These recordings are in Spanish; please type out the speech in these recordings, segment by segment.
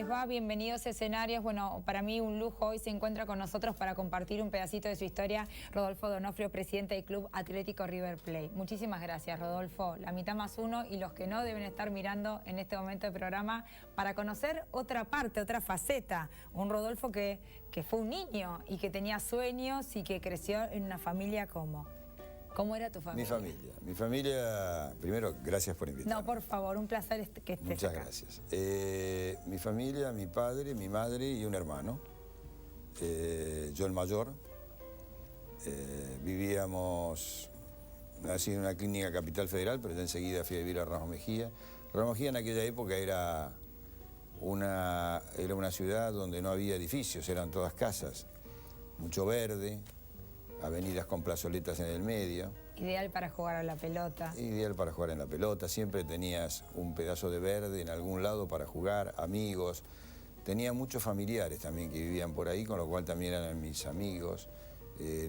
les va? Bienvenidos a Escenarios. Bueno, para mí un lujo. Hoy se encuentra con nosotros para compartir un pedacito de su historia Rodolfo D'Onofrio, presidente del Club Atlético River Plate. Muchísimas gracias, Rodolfo. La mitad más uno y los que no deben estar mirando en este momento del programa para conocer otra parte, otra faceta. Un Rodolfo que fue un niño y que tenía sueños y que creció en una familia como... ¿Cómo era tu familia? Mi familia, primero, gracias por invitarme. No, por favor, un placer que estés Muchas acá. gracias. Mi familia, mi padre, mi madre y un hermano. Yo el mayor. Vivíamos, nací en una clínica Capital Federal, pero ya enseguida fui a vivir a Ramos Mejía. Ramos Mejía en aquella época era una ciudad donde no había edificios, eran todas casas. Mucho verde, avenidas con plazoletas en el medio. Ideal para jugar a la pelota. Ideal para jugar en la pelota, siempre tenías un pedazo de verde en algún lado para jugar, amigos. Tenía muchos familiares también que vivían por ahí, con lo cual también eran mis amigos.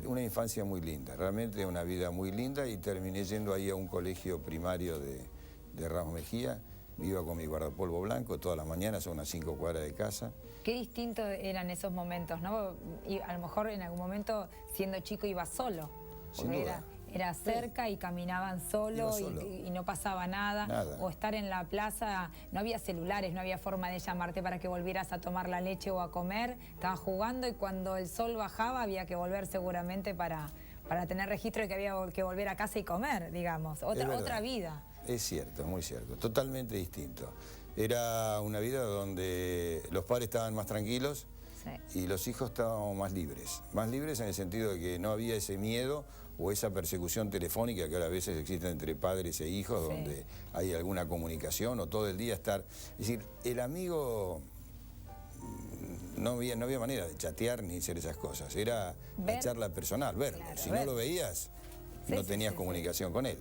Una infancia muy linda, realmente una vida muy linda, y terminé yendo ahí a un colegio primario de Ramos Mejía. Iba con mi guardapolvo blanco todas las mañanas, a unas 5 cuadras de casa. Qué distinto eran esos momentos, ¿no? Y a lo mejor en algún momento, siendo chico, iba solo. Sin duda. Era cerca y caminaban solo. Y no pasaba nada. O estar en la plaza, no había celulares, no había forma de llamarte para que volvieras a tomar la leche o a comer. Estabas jugando y cuando el sol bajaba había que volver seguramente para tener registro de que había que volver a casa y comer, digamos. Otra vida. Es cierto, muy cierto. Totalmente distinto. Era una vida donde los padres estaban más tranquilos, sí, y los hijos estaban más libres. Más libres en el sentido de que no había ese miedo o esa persecución telefónica que ahora a veces existe entre padres e hijos, sí, donde hay alguna comunicación o todo el día estar... Es decir, el amigo... No había manera de chatear ni hacer esas cosas. Era la charla personal, verlo. Claro, si no lo veías... no tenías comunicación con él.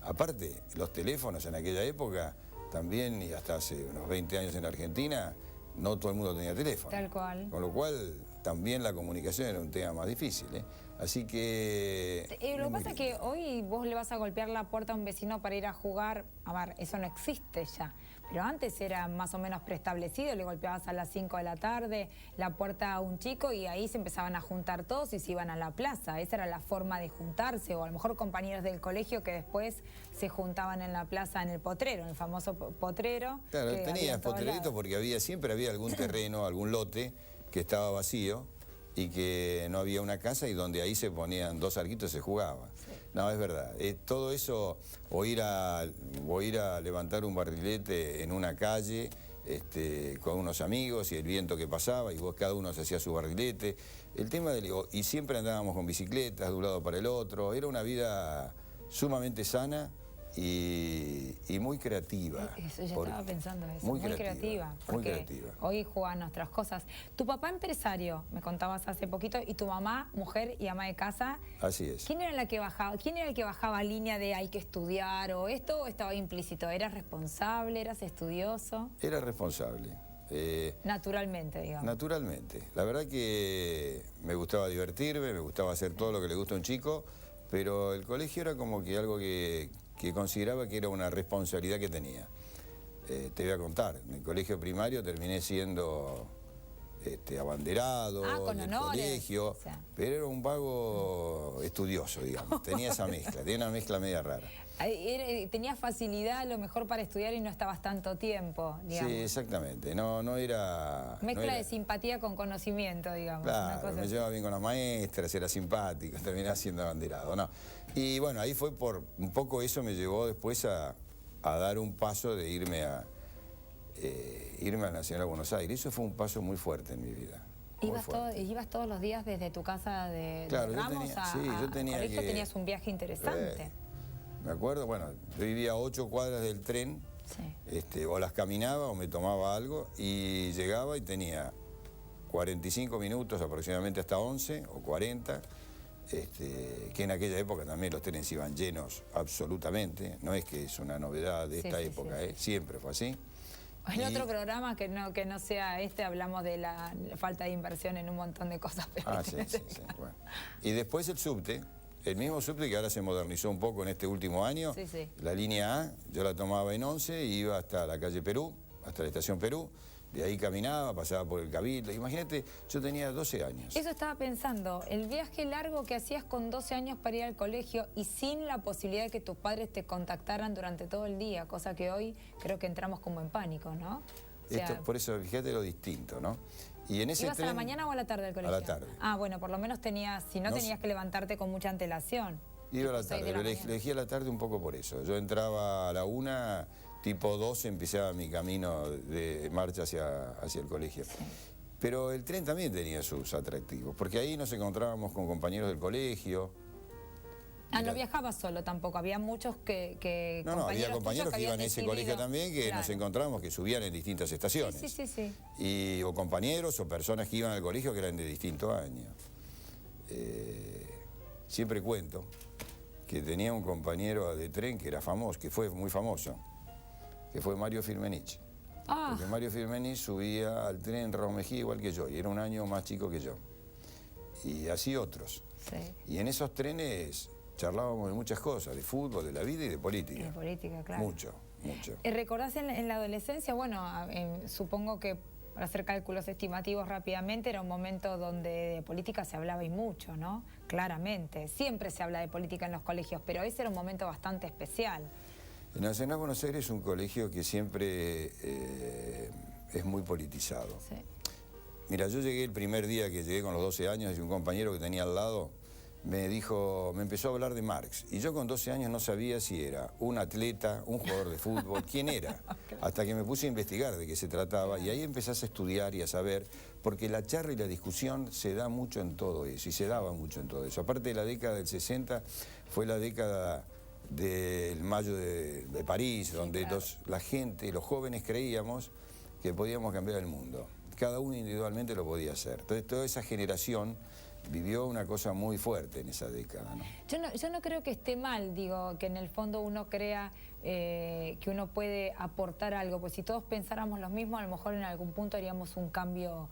Aparte, los teléfonos en aquella época, también, y hasta hace unos 20 años en Argentina, no todo el mundo tenía teléfono. Tal cual. Con lo cual, también la comunicación era un tema más difícil, ¿eh? Así que... lo que pasa es que hoy vos le vas a golpear la puerta a un vecino para ir a jugar. A ver, eso no existe ya. Pero antes era más o menos preestablecido, le golpeabas a las 5 de la tarde la puerta a un chico y ahí se empezaban a juntar todos y se iban a la plaza. Esa era la forma de juntarse, o a lo mejor compañeros del colegio que después se juntaban en la plaza, en el potrero, en el famoso potrero. Claro, tenías potrerito porque siempre había algún terreno, algún lote que estaba vacío y que no había una casa y donde ahí se ponían 2 arquitos y se jugaba. Sí. No, es verdad. Todo eso, o ir a levantar un barrilete en una calle con unos amigos y el viento que pasaba y vos cada uno se hacía su barrilete. El tema y siempre andábamos con bicicletas de un lado para el otro. Era una vida sumamente sana y muy creativa. Eso, yo estaba pensando eso, muy creativa. Muy creativa. Hoy juegan nuestras cosas. Tu papá empresario, me contabas hace poquito, y tu mamá, mujer y ama de casa. Así es. ¿Quién era la que bajaba? ¿Quién era el que bajaba línea de hay que estudiar o esto, o estaba implícito? ¿Eras responsable? ¿Eras estudioso? Era responsable. Naturalmente, digamos. Naturalmente. La verdad que me gustaba divertirme, me gustaba hacer todo lo que le gusta a un chico, pero el colegio era como que algo que consideraba que era una responsabilidad que tenía. Te voy a contar, en el colegio primario terminé siendo abanderado con del honores, colegio, pero era un vago estudioso, digamos. Tenía esa mezcla, tenía una mezcla media rara. Tenías facilidad a lo mejor para estudiar y no estabas tanto tiempo, digamos. Sí, exactamente. No era... Mezcla de simpatía con conocimiento, digamos. Claro, me llevaba bien con las maestras, era simpático, terminé siendo abanderado, ¿no? Y bueno, ahí fue por... Un poco eso me llevó después a dar un paso de irme a Nacional Buenos Aires. Eso fue un paso muy fuerte en mi vida. ¿Ibas todos los días desde tu casa de Ramos yo tenía al colegio? Tenías un viaje interesante. Me acuerdo, bueno, yo vivía a 8 cuadras del tren, sí, o las caminaba o me tomaba algo y llegaba y tenía 45 minutos aproximadamente hasta 11 o 40, que en aquella época también los trenes iban llenos absolutamente, no es que es una novedad de esta época, siempre fue así. En otro programa que no sea hablamos de la falta de inversión en un montón de cosas. Sí. Bueno. Y después el subte. El mismo subte que ahora se modernizó un poco en este último año, la línea A, yo la tomaba en 11 y iba hasta la calle Perú, hasta la estación Perú, De ahí caminaba, pasaba por el Cabildo. Imagínate, yo tenía 12 años. Eso estaba pensando, el viaje largo que hacías con 12 años para ir al colegio y sin la posibilidad de que tus padres te contactaran durante todo el día, cosa que hoy creo que entramos como en pánico, ¿no? O sea, Por eso, fíjate lo distinto, ¿no? Y en ese ¿ibas tren, a la mañana o a la tarde al colegio? A la tarde. Ah, bueno, por lo menos tenías, si no tenías que levantarte con mucha antelación. Iba a la tarde, pero elegí a la tarde un poco por eso. Yo entraba a la 1, tipo 12 empezaba mi camino de marcha hacia el colegio. Sí. Pero el tren también tenía sus atractivos, porque ahí nos encontrábamos con compañeros del colegio. Ah, no viajabas solo tampoco, había muchos que no, había compañeros que iban a ese colegio también, que nos encontrábamos, que subían en distintas estaciones. Sí. O compañeros o personas que iban al colegio que eran de distintos años. Siempre cuento que tenía un compañero de tren que era famoso, que fue muy famoso, que fue Mario Firmenich. Porque Mario Firmenich subía al tren Raúl Mejía igual que yo, y era un año más chico que yo. Y así otros. Sí. Y en esos trenes charlábamos de muchas cosas, de fútbol, de la vida y de política. De política, claro. Mucho. ¿Recordás en la adolescencia? Bueno, supongo que para hacer cálculos estimativos rápidamente era un momento donde de política se hablaba y mucho, ¿no? Claramente. Siempre se habla de política en los colegios, pero ese era un momento bastante especial. El Nacional Buenos Aires es un colegio que siempre es muy politizado. Sí. Mira, yo llegué el primer día que llegué con los 12 años y un compañero que tenía al lado me empezó a hablar de Marx. Y yo con 12 años no sabía si era un atleta, un jugador de fútbol, quién era. Hasta que me puse a investigar de qué se trataba y ahí empezás a estudiar y a saber, porque la charla y la discusión se da mucho en todo eso y se daba mucho en todo eso. Aparte de la década del 60, fue la década del Mayo de París, donde la gente, los jóvenes creíamos que podíamos cambiar el mundo. Cada uno individualmente lo podía hacer. Entonces toda esa generación vivió una cosa muy fuerte en esa década, ¿no? Yo no creo que esté mal, digo, que en el fondo uno crea que uno puede aportar algo, pues si todos pensáramos lo mismo, a lo mejor en algún punto haríamos un cambio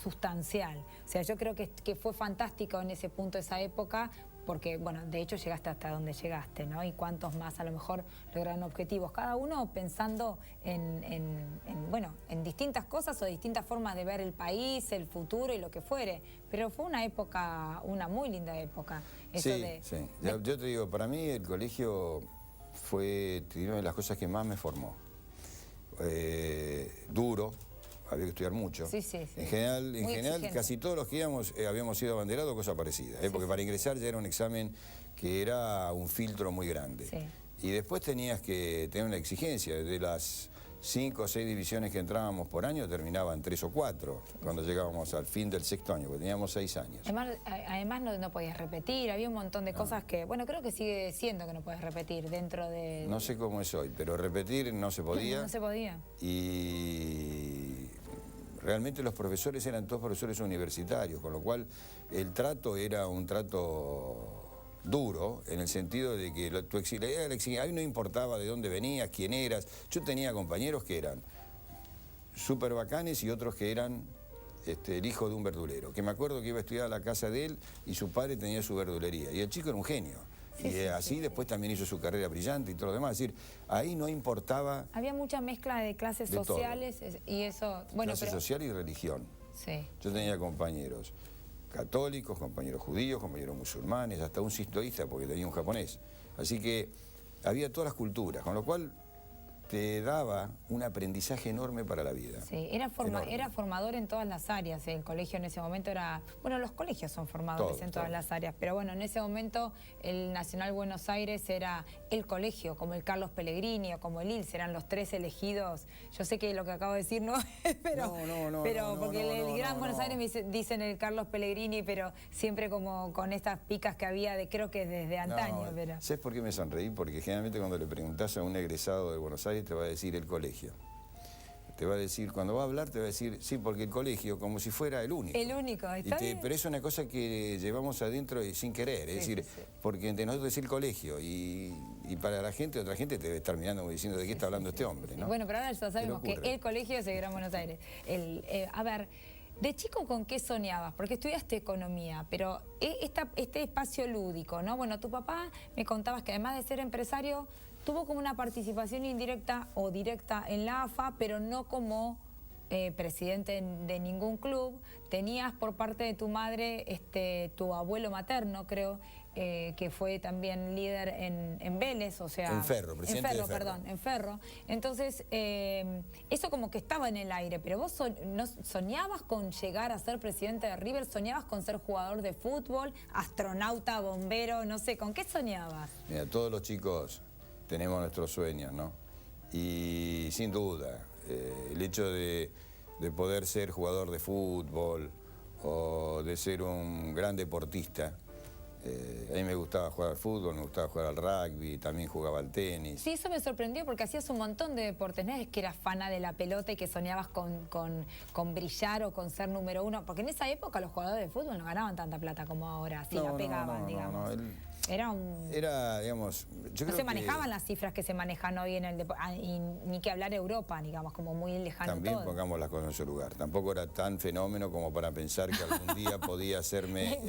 sustancial. O sea, yo creo que fue fantástico en ese punto, esa época, porque, bueno, de hecho llegaste hasta donde llegaste, ¿no? Y cuántos más a lo mejor lograron objetivos, cada uno pensando en distintas cosas o distintas formas de ver el país, el futuro y lo que fuere. Pero fue una época, una muy linda época. Eso sí. Yo te digo, para mí el colegio fue una de las cosas que más me formó. Duro. Había que estudiar mucho. Sí. En general casi todos los que íbamos habíamos sido abanderados o cosa parecida, porque para ingresar ya era un examen que era un filtro muy grande. Sí. Y después tenías que tener una exigencia, de las 5 o 6 divisiones que entrábamos por año terminaban 3 o 4 cuando llegábamos al fin del 6º año, porque teníamos 6 años. Además no podías repetir, había un montón de cosas que, bueno, creo que sigue siendo que no puedes repetir dentro de... No sé cómo es hoy, pero repetir no se podía. No se podía. Y realmente los profesores eran todos profesores universitarios, con lo cual el trato era un trato duro, en el sentido de que ahí no importaba de dónde venías, quién eras. Yo tenía compañeros que eran súper bacanes y otros que eran el hijo de un verdulero, que me acuerdo que iba a estudiar a la casa de él y su padre tenía su verdulería, y el chico era un genio. Después también hizo su carrera brillante y todo lo demás. Es decir, ahí no importaba... Había mucha mezcla de clases sociales y eso... Clase social y religión. Sí. Yo tenía compañeros católicos, compañeros judíos, compañeros musulmanes, hasta un sintoísta porque tenía un japonés. Así que había todas las culturas, con lo cual te daba un aprendizaje enorme para la vida. Sí, era formador en todas las áreas. El colegio en ese momento era... Bueno, los colegios son formadores en todas las áreas, pero bueno, en ese momento el Nacional Buenos Aires era el colegio, como el Carlos Pellegrini o como el ILS, eran los 3 elegidos. Yo sé que lo que acabo de decir no es, pero porque el Gran Buenos Aires me dicen el Carlos Pellegrini, pero siempre como con estas picas que había, creo que desde antaño. ¿Sabes por qué me sonreí? Porque generalmente cuando le preguntás a un egresado de Buenos Aires te va a decir el colegio. Te va a decir, cuando va a hablar te va a decir, sí, porque el colegio, como si fuera el único. El único, está bien. Pero es una cosa que llevamos adentro y sin querer, es decir, porque entre nosotros es el colegio y para la gente, otra gente te debe estar mirando como diciendo de qué está hablando este hombre, ¿no? Bueno, pero ahora ya sabemos que el colegio es el Gran Buenos Aires. A ver, de chico, ¿con qué soñabas? Porque estudiaste economía, pero este espacio lúdico, ¿no? Bueno, tu papá me contabas que además de ser empresario, tuvo como una participación indirecta o directa en la AFA, pero no como presidente de ningún club. Tenías por parte de tu madre tu abuelo materno, creo, que fue también líder en Vélez, o sea... En Ferro, presidente de Ferro. Perdón, en Ferro. Entonces, eso como que estaba en el aire, pero vos ¿no soñabas con llegar a ser presidente de River? ¿Soñabas con ser jugador de fútbol, astronauta, bombero, no sé, con qué soñabas? Mira, todos los chicos tenemos nuestros sueños, ¿no? Y sin duda, el hecho de poder ser jugador de fútbol o de ser un gran deportista. A mí me gustaba jugar al fútbol, me gustaba jugar al rugby, también jugaba al tenis. Sí, eso me sorprendió porque hacías un montón de deportes. No es que eras fana de la pelota y que soñabas con brillar o con ser número uno. Porque en esa época los jugadores de fútbol no ganaban tanta plata como ahora. Sí, la pegaban, digamos. Era, digamos... Yo no creo se manejaban las cifras que se manejan hoy en el deporte, ni que hablar Europa, digamos, como muy lejano También todo. pongamos las cosas en su lugar. Tampoco era tan fenómeno como para pensar que algún día podía hacerme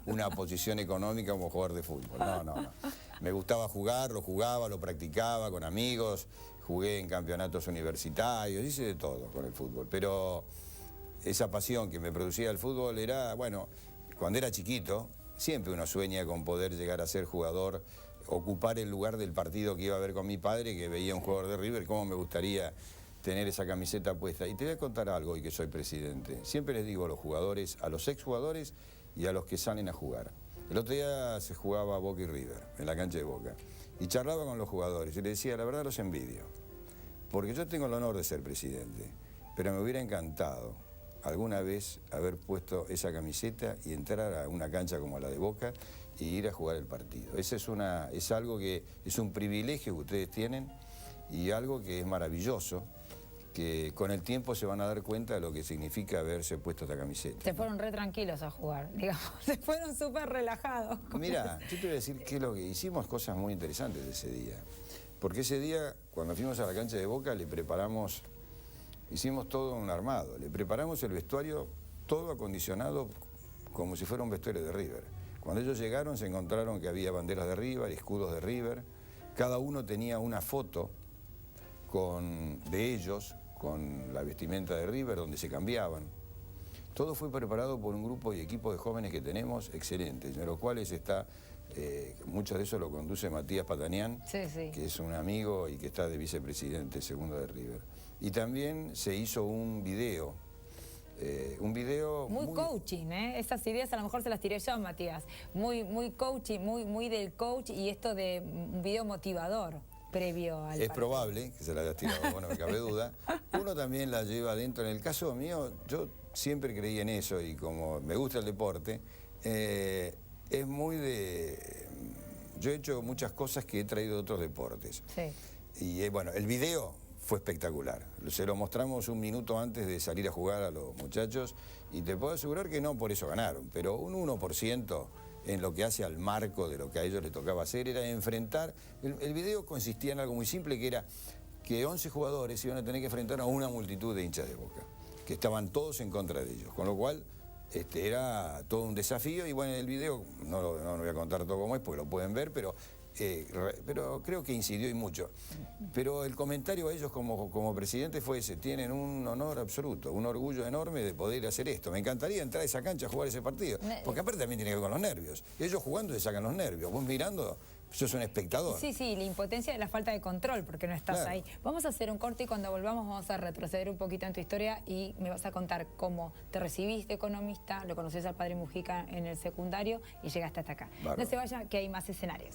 una posición económica como jugador de fútbol. No. Me gustaba jugar, lo jugaba, lo practicaba con amigos, jugué en campeonatos universitarios, hice de todo con el fútbol. Pero esa pasión que me producía el fútbol era, bueno, cuando era chiquito... Siempre uno sueña con poder llegar a ser jugador, ocupar el lugar del partido que iba a ver con mi padre, que veía un jugador de River, cómo me gustaría tener esa camiseta puesta. Y te voy a contar algo hoy que soy presidente. Siempre les digo a los jugadores, a los exjugadores y a los que salen a jugar. El otro día se jugaba Boca y River, en la cancha de Boca. Y charlaba con los jugadores y les decía, la verdad los envidio. Porque yo tengo el honor de ser presidente, pero me hubiera encantado alguna vez haber puesto esa camiseta y entrar a una cancha como la de Boca y ir a jugar el partido. Es algo que es un privilegio que ustedes tienen y algo que es maravilloso, que con el tiempo se van a dar cuenta de lo que significa haberse puesto esta camiseta. Se fueron re tranquilos a jugar, digamos, se fueron súper relajados. Mira, yo te voy a decir que lo que hicimos cosas muy interesantes ese día, porque ese día, cuando fuimos a la cancha de Boca, hicimos todo un armado, le preparamos el vestuario todo acondicionado como si fuera un vestuario de River. Cuando ellos llegaron se encontraron que había banderas de River, escudos de River, cada uno tenía una foto de ellos con la vestimenta de River donde se cambiaban. Todo fue preparado por un grupo y equipo de jóvenes que tenemos excelentes, de los cuales está, muchos de esos lo conduce Matías Patanián, que es un amigo y que está de vicepresidente segundo de River. Y también se hizo un video. Muy coaching, ¿eh? Esas ideas a lo mejor se las tiré yo, Matías. Muy coaching, muy del coach y esto de un video motivador previo al Es probable que se la hayas tirado, bueno, me cabe duda. Uno también la lleva adentro. En el caso mío, yo siempre creí en eso y como me gusta el deporte, es muy de... Yo he hecho muchas cosas que he traído de otros deportes. Sí. Y bueno, el video fue espectacular. Se lo mostramos un minuto antes de salir a jugar a los muchachos y te puedo asegurar que no por eso ganaron, pero un 1% en lo que hace al marco de lo que a ellos les tocaba hacer era enfrentar... El video consistía en algo muy simple, que era que 11 jugadores iban a tener que enfrentar a una multitud de hinchas de Boca, que estaban todos en contra de ellos, con lo cual era todo un desafío y bueno, el video, no voy a contar todo cómo es porque lo pueden ver, pero creo que incidió y mucho. Pero el comentario a ellos como presidente fue ese: tienen un honor absoluto, un orgullo enorme de poder hacer esto. Me encantaría entrar a esa cancha a jugar ese partido, porque aparte también tiene que ver con los nervios. Ellos jugando se sacan los nervios, vos mirando, sos un espectador. Sí, la impotencia de la falta de control, porque no estás ahí. Vamos a hacer un corte y cuando volvamos vamos a retroceder un poquito en tu historia y me vas a contar cómo te recibiste economista, lo conoces al padre Mujica en el secundario y llegaste hasta acá. Bárbaro. No se vaya, que hay más escenarios.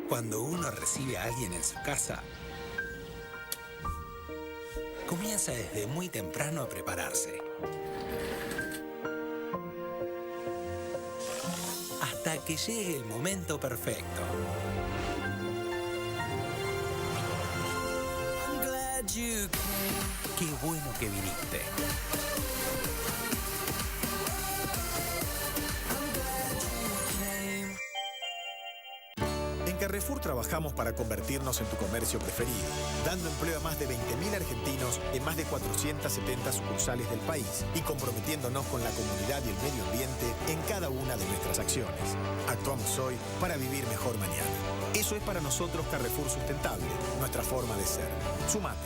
Cuando uno recibe a alguien en su casa, comienza desde muy temprano a prepararse. Hasta que llegue el momento perfecto. Qué bueno que viniste. En Carrefour Club trabajamos para convertirnos en tu comercio preferido, dando empleo a más de 20.000 argentinos en más de 470 sucursales del país y comprometiéndonos con la comunidad y el medio ambiente en cada una de nuestras acciones. Actuamos hoy para vivir mejor mañana. Eso es para nosotros Carrefour Sustentable, nuestra forma de ser. Sumate.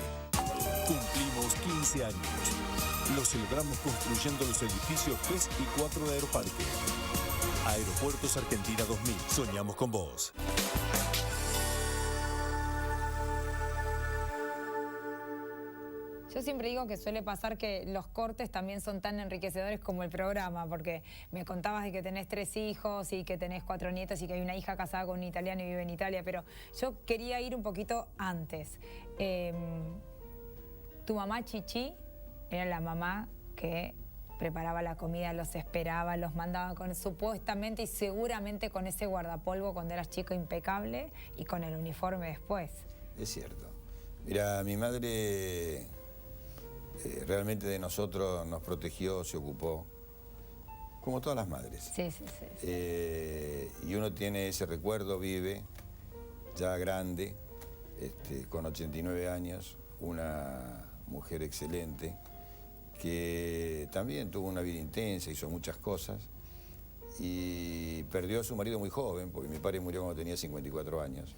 Cumplimos 15 años. Lo celebramos construyendo los edificios 3 y 4 de Aeroparque. Aeropuertos Argentina 2000. Soñamos con vos. Yo siempre digo que suele pasar que los cortes también son tan enriquecedores como el programa, porque me contabas de que tenés 3 hijos y que tenés 4 nietos y que hay una hija casada con un italiano y vive en Italia, pero yo quería ir un poquito antes. Tu mamá Chichi era la mamá que preparaba la comida, los esperaba, los mandaba con supuestamente y seguramente con ese guardapolvo cuando eras chico impecable y con el uniforme después. Es cierto. Mira, mi madre realmente de nosotros nos protegió, se ocupó, como todas las madres. Sí, sí, sí. Y uno tiene ese recuerdo, vive, ya grande, con 89 años, una mujer excelente, que también tuvo una vida intensa, hizo muchas cosas y perdió a su marido muy joven, porque mi padre murió cuando tenía 54 años.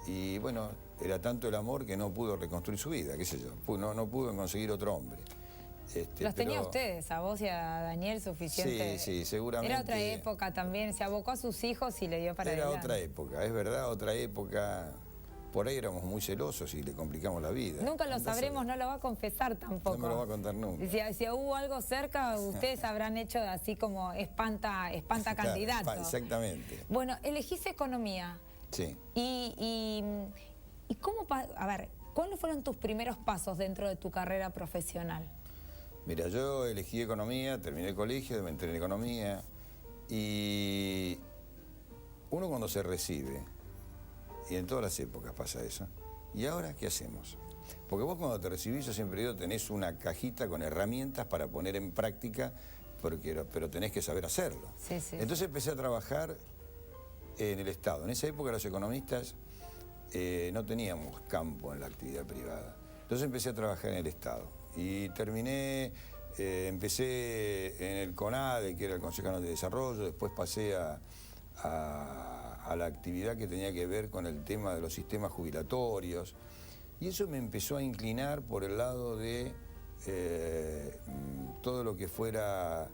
Y bueno, era tanto el amor que no pudo reconstruir su vida, qué sé yo, no pudo conseguir otro hombre. Los tenía ustedes, a vos y a Daniel, suficiente. Sí, sí, seguramente. Era otra época también, se abocó a sus hijos y le dio para adelante. Era otra época, es verdad, otra época. Por ahí éramos muy celosos y le complicamos la vida. Nunca lo sabremos, no lo va a confesar tampoco. No me lo va a contar nunca. Si hubo algo cerca, ustedes habrán hecho así como espanta candidato. Claro, exactamente. Bueno, elegís economía. Sí. Y cómo, a ver, ¿cuáles fueron tus primeros pasos dentro de tu carrera profesional? Mira, yo elegí economía, terminé el colegio, me entré en economía y uno cuando se recibe, y en todas las épocas pasa eso, ¿y ahora qué hacemos? Porque vos cuando te recibís, yo siempre digo, tenés una cajita con herramientas para poner en práctica, pero tenés que saber hacerlo. Sí, sí. Entonces empecé a trabajar en el Estado. En esa época los economistas no teníamos campo en la actividad privada. Entonces empecé a trabajar en el Estado. Y terminé, empecé en el CONADE, que era el Consejo Nacional de Desarrollo, después pasé a la actividad que tenía que ver con el tema de los sistemas jubilatorios. Y eso me empezó a inclinar por el lado de todo lo que fuera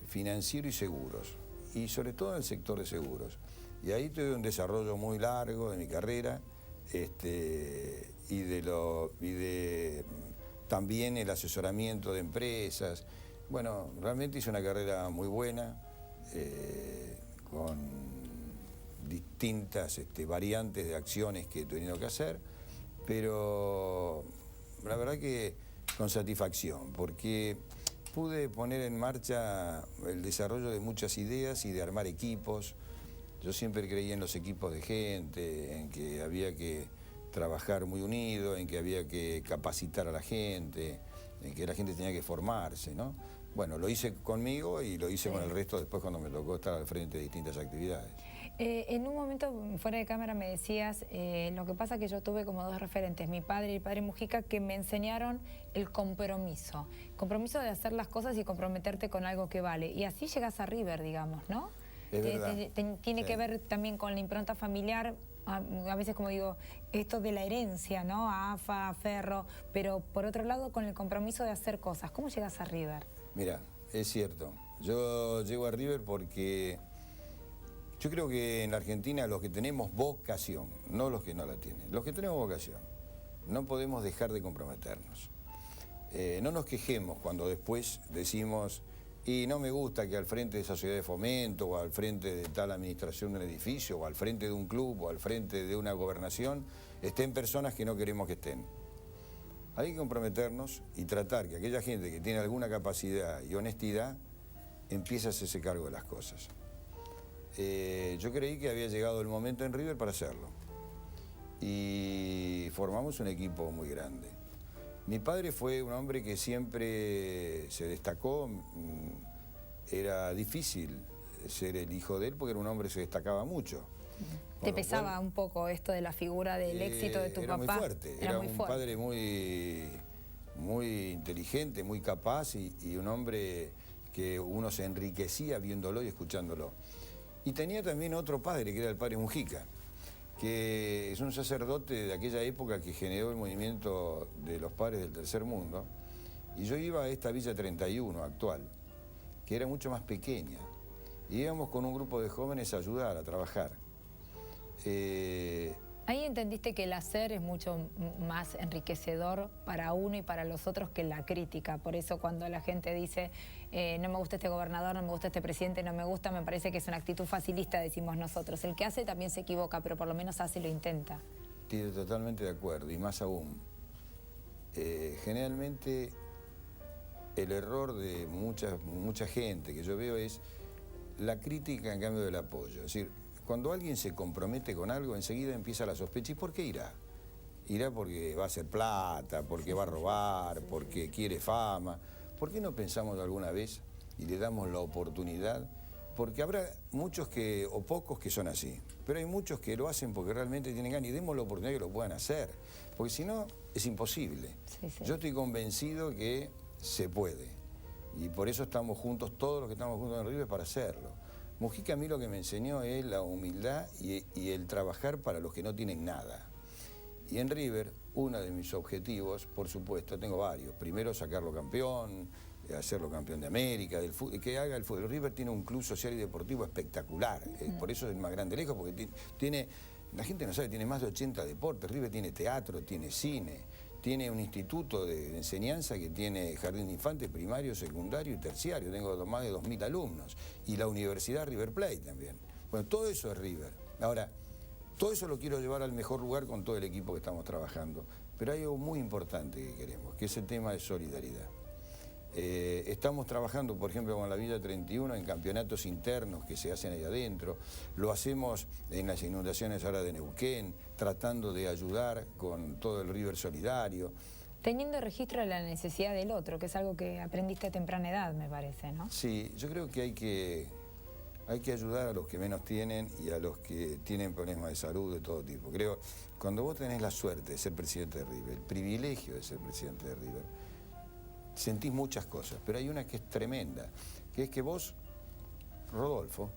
financiero y seguros. Y sobre todo en el sector de seguros. Y ahí tuve un desarrollo muy largo de mi carrera también el asesoramiento de empresas. Bueno, realmente hice una carrera muy buena, con distintas variantes de acciones que he tenido que hacer, pero la verdad que con satisfacción, porque pude poner en marcha el desarrollo de muchas ideas y de armar equipos. Yo siempre creí en los equipos de gente, en que había que trabajar muy unido, en que había que capacitar a la gente, en que la gente tenía que formarse, ¿no? Bueno, lo hice conmigo y lo hice con el resto después cuando me tocó estar al frente de distintas actividades. En un momento, fuera de cámara, me decías, lo que pasa es que yo tuve como 2 referentes, mi padre y el padre Mujica, que me enseñaron el compromiso. Compromiso de hacer las cosas y comprometerte con algo que vale. Y así llegas a River, digamos, ¿no? Es verdad. Tiene que ver también con la impronta familiar, a veces como digo, esto de la herencia, ¿no? A AFA, a Ferro, pero por otro lado con el compromiso de hacer cosas. ¿Cómo llegas a River? Mira, es cierto. Yo llego a River porque yo creo que en la Argentina los que tenemos vocación, no los que no la tienen, los que tenemos vocación, no podemos dejar de comprometernos. No nos quejemos cuando después decimos, y no me gusta que al frente de esa sociedad de fomento, o al frente de tal administración de un edificio, o al frente de un club, o al frente de una gobernación, estén personas que no queremos que estén. Hay que comprometernos y tratar que aquella gente que tiene alguna capacidad y honestidad empiece a hacerse cargo de las cosas. Yo creí que había llegado el momento en River para hacerlo. Y formamos un equipo muy grande. Mi padre fue un hombre que siempre se destacó. Era difícil ser el hijo de él porque era un hombre que se destacaba mucho. ¿Te pesaba un poco esto de la figura del éxito de tu papá? Muy fuerte. Era un padre muy inteligente, muy capaz y un hombre que uno se enriquecía viéndolo y escuchándolo. Y tenía también otro padre, que era el padre Mujica, que es un sacerdote de aquella época que generó el movimiento de los padres del tercer mundo. Y yo iba a esta Villa 31 actual, que era mucho más pequeña. Y íbamos con un grupo de jóvenes a ayudar, a trabajar. Ahí entendiste que el hacer es mucho más enriquecedor para uno y para los otros que la crítica. Por eso cuando la gente dice, no me gusta este gobernador, no me gusta este presidente, no me gusta, me parece que es una actitud facilista, decimos nosotros. El que hace también se equivoca, pero por lo menos hace y lo intenta. Estoy totalmente de acuerdo, y más aún. Generalmente el error de mucha gente que yo veo es la crítica en cambio del apoyo. Es decir, cuando alguien se compromete con algo, enseguida empieza la sospecha. ¿Y por qué irá? Irá porque va a hacer plata, porque va a robar, porque quiere fama. ¿Por qué no pensamos alguna vez y le damos la oportunidad? Porque habrá muchos o pocos que son así, pero hay muchos que lo hacen porque realmente tienen ganas y demos la oportunidad que lo puedan hacer, porque si no es imposible. Yo estoy convencido que se puede y por eso estamos juntos, todos los que estamos juntos en River, para hacerlo. Mujica a mí lo que me enseñó es la humildad y el trabajar para los que no tienen nada. Y en River, uno de mis objetivos, por supuesto, tengo varios. Primero, sacarlo campeón, hacerlo campeón de América, del fútbol, que haga el fútbol. River tiene un club social y deportivo espectacular. Por eso es el más grande lejos, porque tiene, la gente no sabe, tiene más de 80 deportes. River tiene teatro, tiene cine, tiene un instituto de enseñanza que tiene jardín de infantes, primario, secundario y terciario. Tengo más de 2000 alumnos. Y la Universidad River Plate también. Bueno, todo eso es River. Ahora, todo eso lo quiero llevar al mejor lugar con todo el equipo que estamos trabajando. Pero hay algo muy importante que queremos, que es el tema de solidaridad. Estamos trabajando, por ejemplo, con la Villa 31 en campeonatos internos que se hacen ahí adentro. Lo hacemos en las inundaciones ahora de Neuquén, tratando de ayudar con todo el River solidario. Teniendo registro de la necesidad del otro, que es algo que aprendiste a temprana edad, me parece, ¿no? Sí, yo creo que hay que ayudar a los que menos tienen y a los que tienen problemas de salud de todo tipo. Creo, cuando vos tenés la suerte de ser presidente de River, el privilegio de ser presidente de River, sentís muchas cosas, pero hay una que es tremenda, que es que vos, Rodolfo,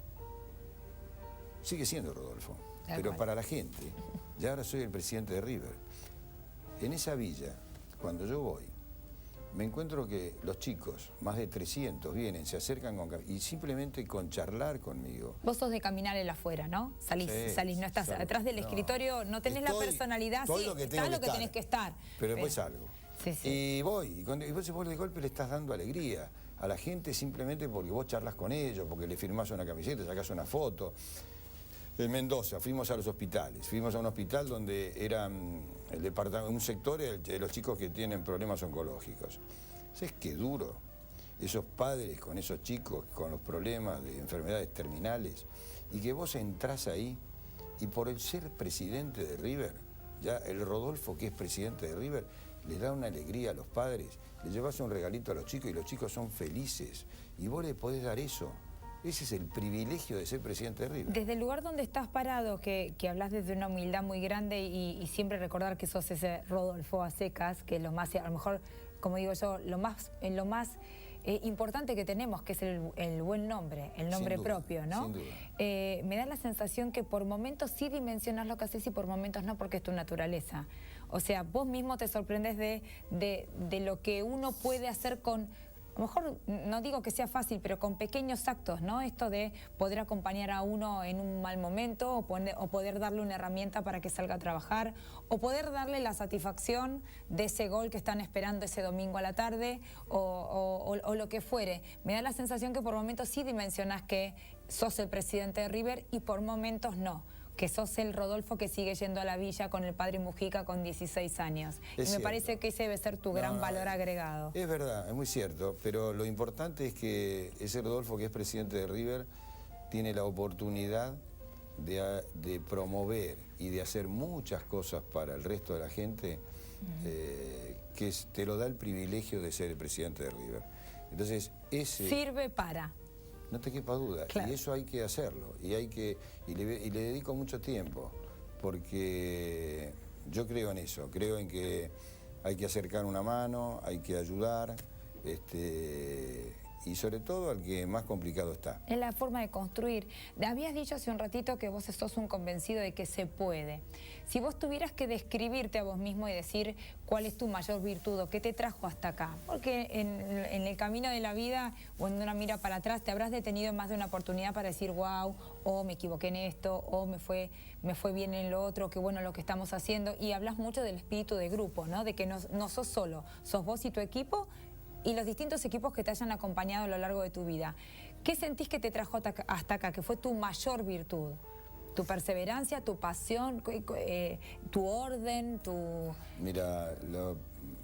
sigue siendo Rodolfo, pero para la gente, ya ahora soy el presidente de River. En esa villa, cuando yo voy, me encuentro que los chicos, más de 300, vienen, se acercan y simplemente con charlar conmigo. Vos sos de caminar el afuera, ¿no? Salís, no estás atrás del escritorio, no tenés la personalidad, sí, estás lo que tenés que estar. Pero después salgo. Y voy, y vos de golpe le estás dando alegría a la gente simplemente porque vos charlas con ellos, porque le firmás una camiseta, sacás una foto. En Mendoza fuimos a los hospitales, fuimos a un hospital donde era el departamento, un sector de los chicos que tienen problemas oncológicos. ¿Sabes qué duro? Esos padres con esos chicos con los problemas de enfermedades terminales y que vos entrás ahí y por el ser presidente de River, ya el Rodolfo que es presidente de River, les da una alegría a los padres, le llevas un regalito a los chicos y los chicos son felices y vos le podés dar eso. Ese es el privilegio de ser presidente de River. Desde el lugar donde estás parado, que hablas desde una humildad muy grande y siempre recordar que sos ese Rodolfo a secas, que es lo más, a lo mejor, como digo yo, lo más importante que tenemos, que es el buen nombre, el nombre propio, ¿no? Sin duda. Me da la sensación que por momentos sí dimensionás lo que haces y por momentos no, porque es tu naturaleza. O sea, vos mismo te sorprendes de lo que uno puede hacer con... A lo mejor, no digo que sea fácil, pero con pequeños actos, ¿no? Esto de poder acompañar a uno en un mal momento o poder darle una herramienta para que salga a trabajar o poder darle la satisfacción de ese gol que están esperando ese domingo a la tarde o lo que fuere. Me da la sensación que por momentos sí dimensionás que sos el presidente de River y por momentos no, que sos el Rodolfo que sigue yendo a la villa con el padre Mujica con 16 años. Y me parece que ese debe ser tu gran valor agregado. Es verdad, es muy cierto, pero lo importante es que ese Rodolfo que es presidente de River tiene la oportunidad de promover y de hacer muchas cosas para el resto de la gente que te lo da el privilegio de ser el presidente de River. Entonces, Sirve para... No te quepa duda. Claro. Y eso hay que hacerlo. Y le dedico mucho tiempo. Porque yo creo en eso. Creo en que hay que acercar una mano, hay que ayudar. Y sobre todo al que más complicado está. Es la forma de construir. Habías dicho hace un ratito que vos sos un convencido de que se puede. Si vos tuvieras que describirte a vos mismo y decir cuál es tu mayor virtud o qué te trajo hasta acá, porque en el camino de la vida, cuando uno mira para atrás, te habrás detenido en más de una oportunidad para decir wow, o me equivoqué en esto, o me fue bien en lo otro, qué bueno lo que estamos haciendo. Y hablas mucho del espíritu de grupo, ¿no? De que no sos solo, sos vos y tu equipo, y los distintos equipos que te hayan acompañado a lo largo de tu vida. ¿Qué sentís que te trajo hasta acá, que fue tu mayor virtud? ¿Tu perseverancia, tu pasión, tu orden, tu...? Mira,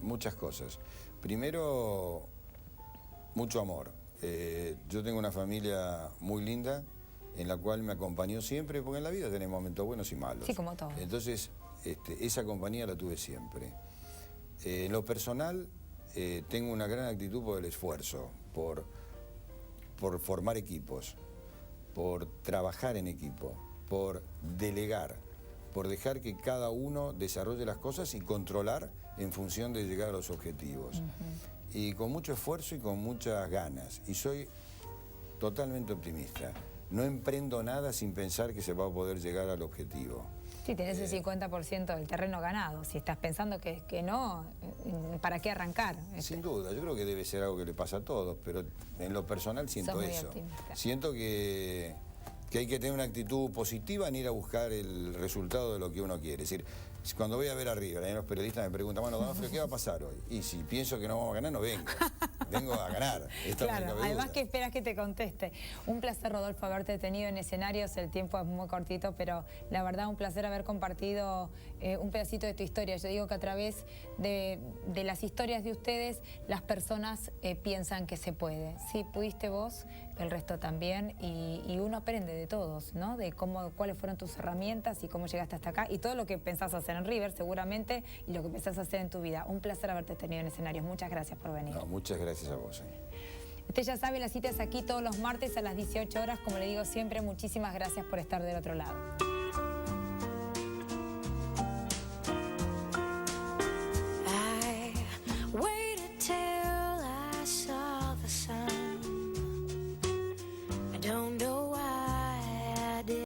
muchas cosas. Primero, mucho amor. Yo tengo una familia muy linda, en la cual me acompañó siempre, porque en la vida tenemos momentos buenos y malos. Sí, como todo. Entonces, esa compañía la tuve siempre. En lo personal, tengo una gran actitud por el esfuerzo, por formar equipos, por trabajar en equipo, por delegar, por dejar que cada uno desarrolle las cosas y controlar en función de llegar a los objetivos. Y con mucho esfuerzo y con muchas ganas. Y soy totalmente optimista. No emprendo nada sin pensar que se va a poder llegar al objetivo. Sí, tenés el 50% del terreno ganado. Si estás pensando que no, ¿para qué arrancar? Sin duda, yo creo que debe ser algo que le pasa a todos, pero en lo personal siento eso. Siento que hay que tener una actitud positiva en ir a buscar el resultado de lo que uno quiere. Es decir, cuando voy a ver arriba, los periodistas me preguntan, bueno, Donofrio, ¿qué va a pasar hoy? Y si pienso que no vamos a ganar, no vengo. Vengo a ganar. Claro, además que esperas que te conteste. Un placer, Rodolfo, haberte tenido en escenarios. El tiempo es muy cortito, pero la verdad un placer haber compartido un pedacito de tu historia. Yo digo que a través de las historias de ustedes, las personas piensan que se puede. Sí, pudiste vos, el resto también, y uno aprende de todos, ¿no? De cuáles fueron tus herramientas y cómo llegaste hasta acá, y todo lo que pensás hacer en River, seguramente, y lo que pensás hacer en tu vida. Un placer haberte tenido en escenarios. Muchas gracias por venir. No, muchas gracias a vos. Usted ya sabe, la cita es aquí todos los martes a las 18 horas. Como le digo siempre, muchísimas gracias por estar del otro lado.